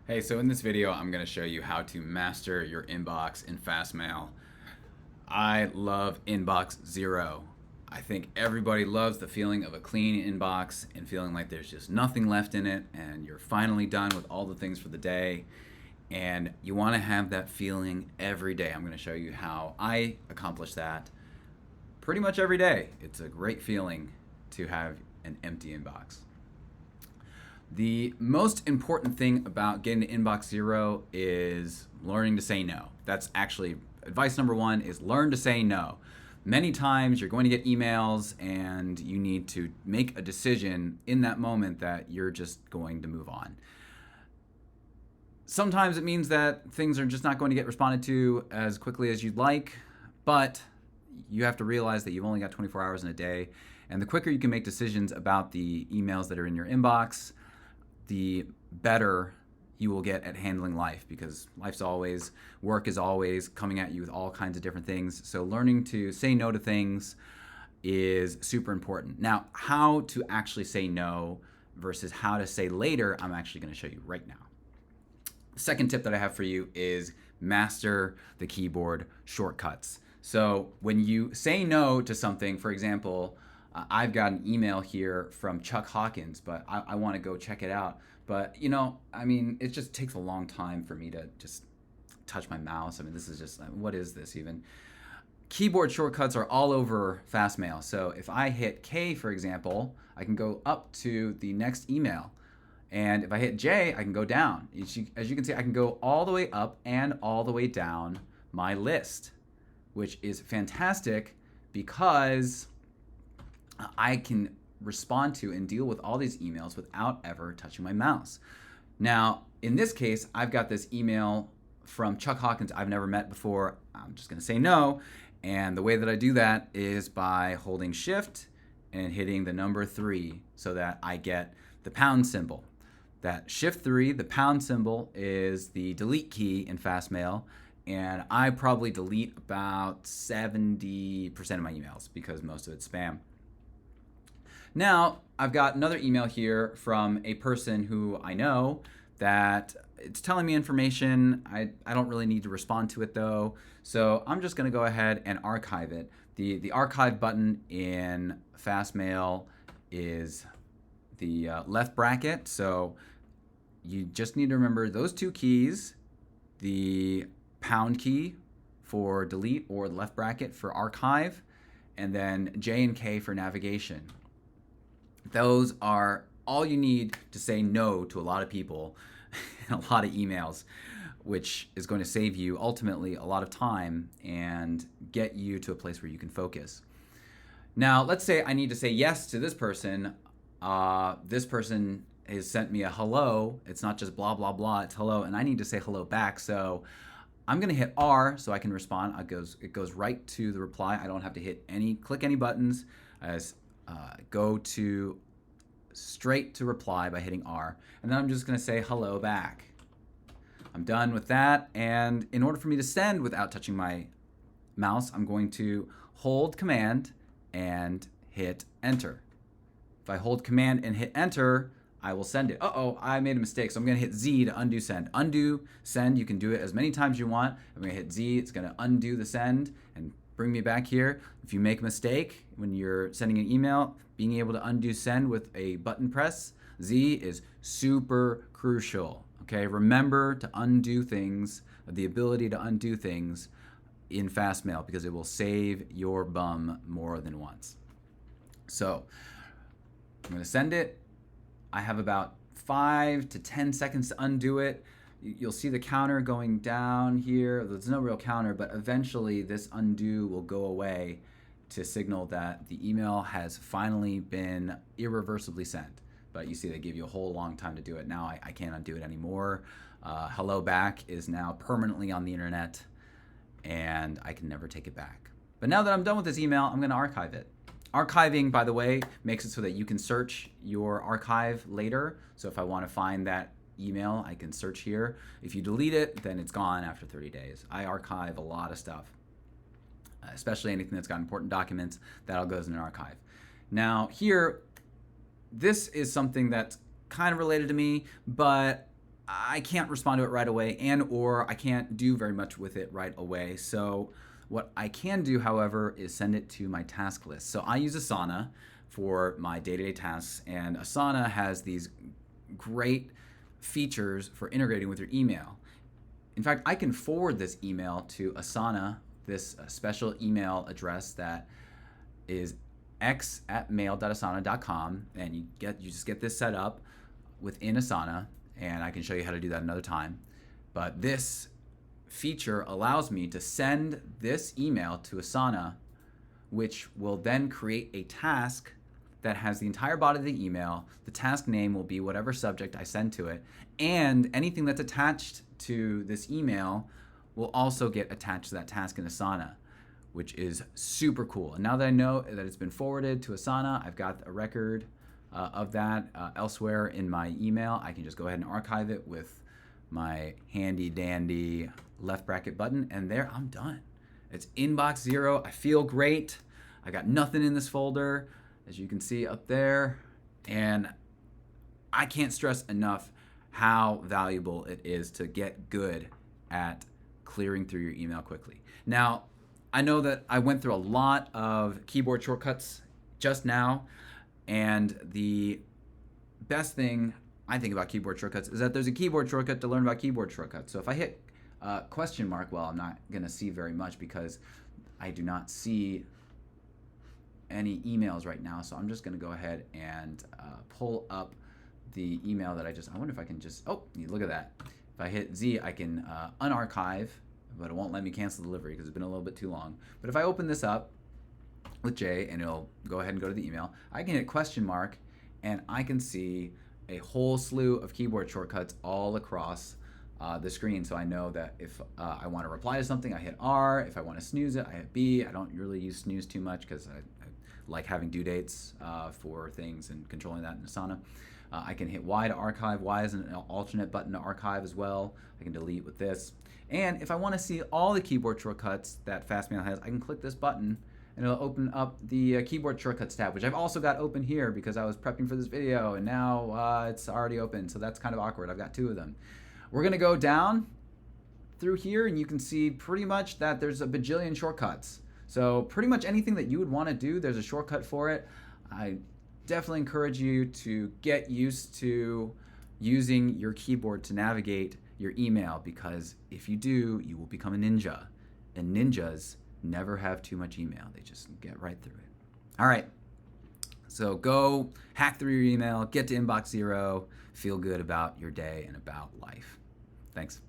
Hey, so in this video, I'm going to show you how to master your inbox in Fastmail. I love Inbox Zero. I think everybody loves the feeling of a clean inbox and feeling like there's just nothing left in it and you're finally done with all the things for the day. And you want to have that feeling every day. I'm going to show you how I accomplish that pretty much every day. It's a great feeling to have an empty inbox. The most important thing about getting to inbox zero is learning to say no. That's actually advice number one, is learn to say no. Many times you're going to get emails and you need to make a decision in that moment that you're just going to move on. Sometimes it means that things are just not going to get responded to as quickly as you'd like, but you have to realize that you've only got 24 hours in a day, and the quicker you can make decisions about the emails that are in your inbox, the better you will get at handling life, because work is always coming at you with all kinds of different things. So learning to say no to things is super important. Now, how to actually say no versus how to say later, I'm actually going to show you right now. The second tip that I have for you is master the keyboard shortcuts. So when you say no to something, for example, I've got an email here from Chuck Hawkins, but I want to go check it out. But, it just takes a long time for me to just touch my mouse. This is just, what is this even? Keyboard shortcuts are all over Fastmail. So if I hit K, for example, I can go up to the next email. And if I hit J, I can go down. As you can see, I can go all the way up and all the way down my list, which is fantastic because I can respond to and deal with all these emails without ever touching my mouse. Now, in this case, I've got this email from Chuck Hawkins I've never met before. I'm just going to say no. And the way that I do that is by holding Shift and hitting the number 3 so that I get the pound symbol. That Shift 3, the pound symbol, is the delete key in Fastmail. And I probably delete about 70% of my emails because most of it's spam. Now, I've got another email here from a person who I know that it's telling me information. I don't really need to respond to it though. So I'm just going to go ahead and archive it. The archive button in Fastmail is the left bracket. So you just need to remember those two keys, the pound key for delete or the left bracket for archive, and then J and K for navigation. Those are all you need to say no to a lot of people and a lot of emails, which is going to save you ultimately a lot of time and get you to a place where you can focus. Now, let's say I need to say yes to this person. This person has sent me a hello. It's not just blah, blah, blah. It's hello, and I need to say hello back. So I'm going to hit R so I can respond. It goes right to the reply. I don't have to click any buttons. Go to straight to reply by hitting R, and then I'm just going to say hello back. I'm done with that, and in order for me to send without touching my mouse, I'm going to hold Command and hit Enter. If I hold Command and hit Enter, I will send it. I made a mistake, so I'm going to hit Z to undo send. Undo send, you can do it as many times as you want. I'm going to hit Z, it's going to undo the send and bring me back here. If you make a mistake when you're sending an email, being able to undo send with a button press, Z, is super crucial. Okay, remember to undo things, the ability to undo things in Fastmail, because it will save your bum more than once. So I'm going to send it. I have about 5 to 10 seconds to undo it. You'll see the counter going down here. There's no real counter, but eventually this undo will go away to signal that the email has finally been irreversibly sent. But you see they give you a whole long time to do it. Now I can't undo it anymore. Hello back is now permanently on the internet, and I can never take it back. But now that I'm done with this email, I'm going to archive it. Archiving, by the way, makes it so that you can search your archive later. So if I want to find that email, I can search here. If you delete it, then it's gone after 30 days. I archive a lot of stuff, especially anything that's got important documents. That all goes in an archive. Now here, this is something that's kind of related to me, but I can't respond to it right away, and or I can't do very much with it right away. So what I can do, however, is send it to my task list. So I use Asana for my day-to-day tasks, and Asana has these great features for integrating with your email. In fact, I can forward this email to Asana, this special email address that is x@mail.asana.com, and you just get this set up within Asana, and I can show you how to do that another time. But this feature allows me to send this email to Asana, which will then create a task that has the entire body of the email. The task name will be whatever subject I send to it, and anything that's attached to this email will also get attached to that task in Asana, which is super cool. And now that I know that it's been forwarded to Asana, I've got a record of that elsewhere in my email. I can just go ahead and archive it with my handy dandy left bracket button, and there, I'm done. It's inbox 0. I feel great. I got nothing in this folder, as you can see up there, and I can't stress enough how valuable it is to get good at clearing through your email quickly. Now, I know that I went through a lot of keyboard shortcuts just now, and the best thing I think about keyboard shortcuts is that there's a keyboard shortcut to learn about keyboard shortcuts. So if I hit question mark, well, I'm not going to see very much because I do not see any emails right now. So I'm just going to go ahead and pull up the email that I wonder if I can just, oh, look at that. If I hit Z, I can unarchive, but it won't let me cancel the delivery because it's been a little bit too long. But if I open this up with J, and it'll go ahead and go to the email, I can hit question mark, and I can see a whole slew of keyboard shortcuts all across the screen. So I know that if I want to reply to something, I hit R. If I want to snooze it, I hit B. I don't really use snooze too much because I like having due dates for things and controlling that in Asana. I can hit Y to archive. Y is an alternate button to archive as well. I can delete with this. And if I want to see all the keyboard shortcuts that Fastmail has, I can click this button, and it'll open up the keyboard shortcuts tab, which I've also got open here because I was prepping for this video, and now it's already open, so that's kind of awkward. I've got 2 of them. We're going to go down through here, and you can see pretty much that there's a bajillion shortcuts. So pretty much anything that you would want to do, there's a shortcut for it. I definitely encourage you to get used to using your keyboard to navigate your email, because if you do, you will become a ninja. And ninjas never have too much email. They just get right through it. All right. So go hack through your email, get to inbox 0, feel good about your day and about life. Thanks.